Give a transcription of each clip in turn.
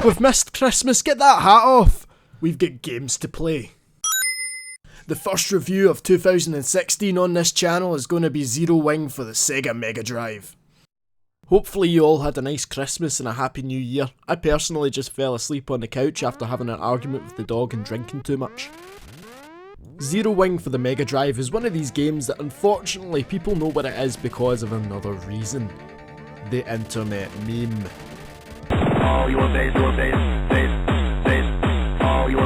We've missed Christmas, get that hat off! We've got games to play. The first review of 2016 on this channel is going to be Zero Wing for the Sega Megadrive. Hopefully you all had a nice Christmas and a happy new year. I personally just fell asleep on the couch after having an argument with the dog and drinking too much. Zero Wing for the Megadrive is one of these games that unfortunately people know what it is because of another reason. The internet meme. All your base, all your...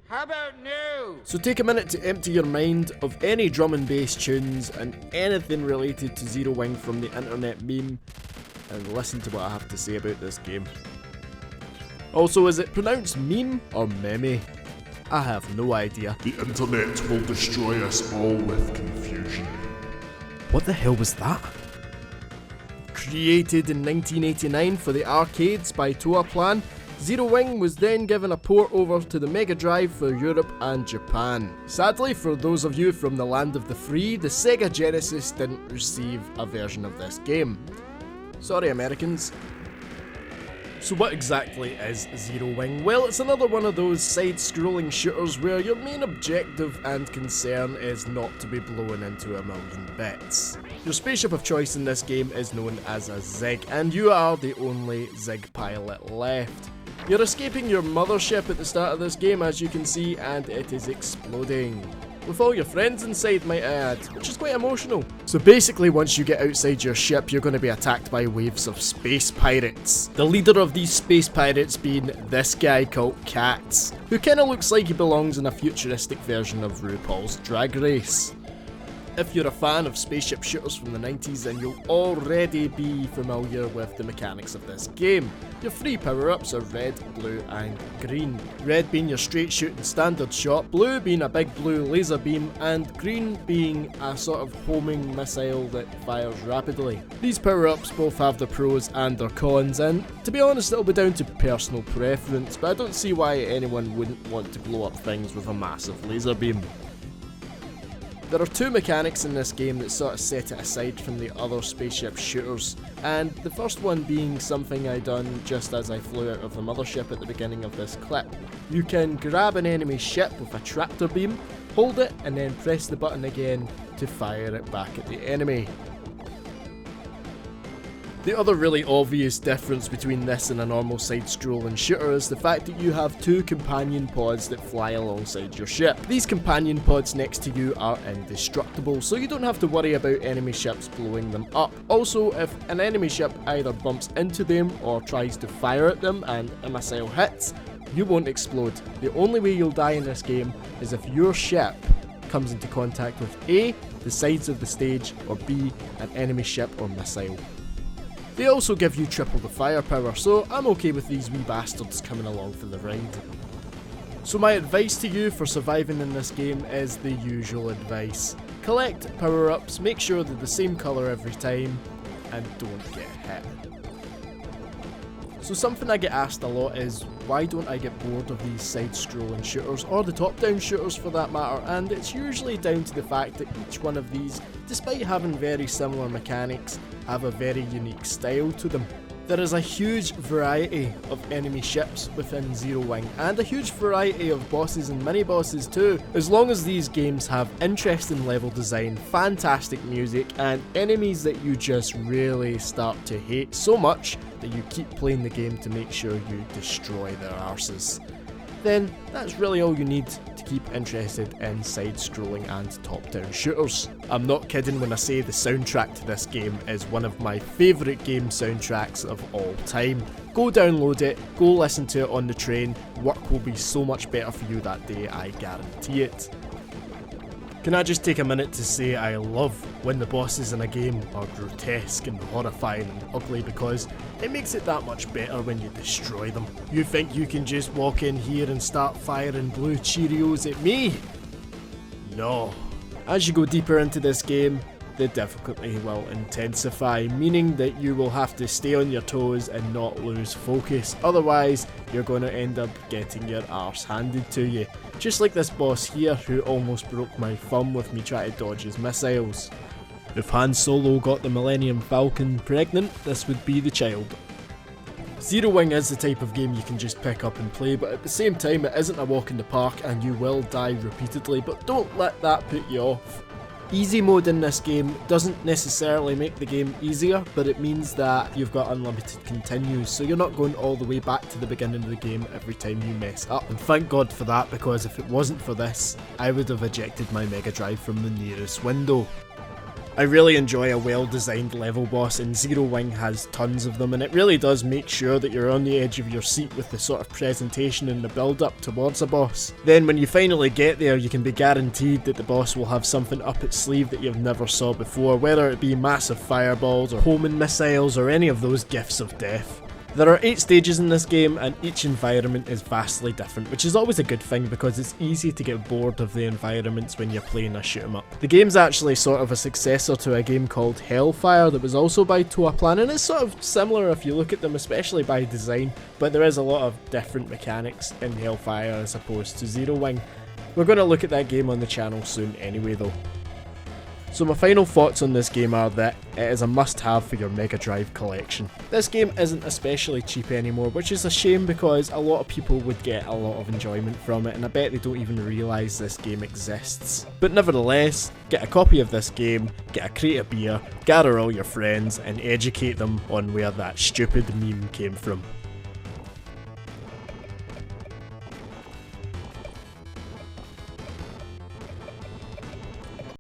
How about new? So take a minute to empty your mind of any drum and bass tunes and anything related to Zero Wing from the internet meme and listen to what I have to say about this game. Also, is it pronounced meme or meme? I have no idea. The internet will destroy us all with confusion. What the hell was that? Created in 1989 for the arcades by Toaplan, Zero Wing was then given a port over to the Mega Drive for Europe and Japan. Sadly, for those of you from the land of the free, the Sega Genesis didn't receive a version of this game. Sorry, Americans. So what exactly is Zero Wing? Well, it's another one of those side-scrolling shooters where your main objective and concern is not to be blown into a million bits. Your spaceship of choice in this game is known as a Zig, and you are the only Zig pilot left. You're escaping your mothership at the start of this game, as you can see, and it is exploding. With all your friends inside, might I add, which is quite emotional. So basically, once you get outside your ship, you're going to be attacked by waves of space pirates. The leader of these space pirates being this guy called Katz, who kinda looks like he belongs in a futuristic version of RuPaul's Drag Race. If you're a fan of spaceship shooters from the 90s, then you'll already be familiar with the mechanics of this game. Your three power-ups are red, blue and green. Red being your straight shooting standard shot, blue being a big blue laser beam, and green being a sort of homing missile that fires rapidly. These power-ups both have their pros and their cons, and to be honest it'll be down to personal preference, but I don't see why anyone wouldn't want to blow up things with a massive laser beam. There are two mechanics in this game that sort of set it aside from the other spaceship shooters, and the first one being something I done just as I flew out of the mothership at the beginning of this clip. You can grab an enemy ship with a tractor beam, hold it, and then press the button again to fire it back at the enemy. The other really obvious difference between this and a normal side-scrolling shooter is the fact that you have two companion pods that fly alongside your ship. These companion pods next to you are indestructible, so you don't have to worry about enemy ships blowing them up. Also, if an enemy ship either bumps into them or tries to fire at them and a missile hits, you won't explode. The only way you'll die in this game is if your ship comes into contact with A, the sides of the stage, or B, an enemy ship or missile. They also give you triple the firepower, so I'm okay with these wee bastards coming along for the ride. So my advice to you for surviving in this game is the usual advice. Collect power-ups, make sure they're the same colour every time, and don't get hit. So something I get asked a lot is, why don't I get bored of these side-scrolling shooters, or the top-down shooters for that matter, and it's usually down to the fact that each one of these, despite having very similar mechanics, have a very unique style to them. There is a huge variety of enemy ships within Zero Wing, and a huge variety of bosses and mini-bosses too, as long as these games have interesting level design, fantastic music, and enemies that you just really start to hate so much that you keep playing the game to make sure you destroy their arses. Then that's really all you need to keep interested in side-scrolling and top-down shooters. I'm not kidding when I say the soundtrack to this game is one of my favourite game soundtracks of all time. Go download it, go listen to it on the train, work will be so much better for you that day, I guarantee it. Can I just take a minute to say I love when the bosses in a game are grotesque and horrifying and ugly, because it makes it that much better when you destroy them. You think you can just walk in here and start firing blue Cheerios at me? No. As you go deeper into this game, the difficulty will intensify, meaning that you will have to stay on your toes and not lose focus, otherwise you're going to end up getting your arse handed to you. Just like this boss here who almost broke my thumb with me trying to dodge his missiles. If Han Solo got the Millennium Falcon pregnant, this would be the child. Zero Wing is the type of game you can just pick up and play, but at the same time it isn't a walk in the park and you will die repeatedly, but don't let that put you off. Easy mode in this game doesn't necessarily make the game easier, but it means that you've got unlimited continues, so you're not going all the way back to the beginning of the game every time you mess up. And thank God for that, because if it wasn't for this, I would have ejected my Mega Drive from the nearest window. I really enjoy a well-designed level boss, and Zero Wing has tons of them, and it really does make sure that you're on the edge of your seat with the sort of presentation and the build-up towards a boss. Then when you finally get there, you can be guaranteed that the boss will have something up its sleeve that you've never saw before, whether it be massive fireballs or homing missiles or any of those gifts of death. There are 8 stages in this game, and each environment is vastly different, which is always a good thing because it's easy to get bored of the environments when you're playing a shoot 'em up. The game's actually sort of a successor to a game called Hellfire that was also by Toaplan, and it's sort of similar if you look at them, especially by design, but there is a lot of different mechanics in Hellfire as opposed to Zero Wing. We're going to look at that game on the channel soon anyway though. So my final thoughts on this game are that it is a must-have for your Mega Drive collection. This game isn't especially cheap anymore, which is a shame because a lot of people would get a lot of enjoyment from it, and I bet they don't even realise this game exists. But nevertheless, get a copy of this game, get a crate of beer, gather all your friends, and educate them on where that stupid meme came from.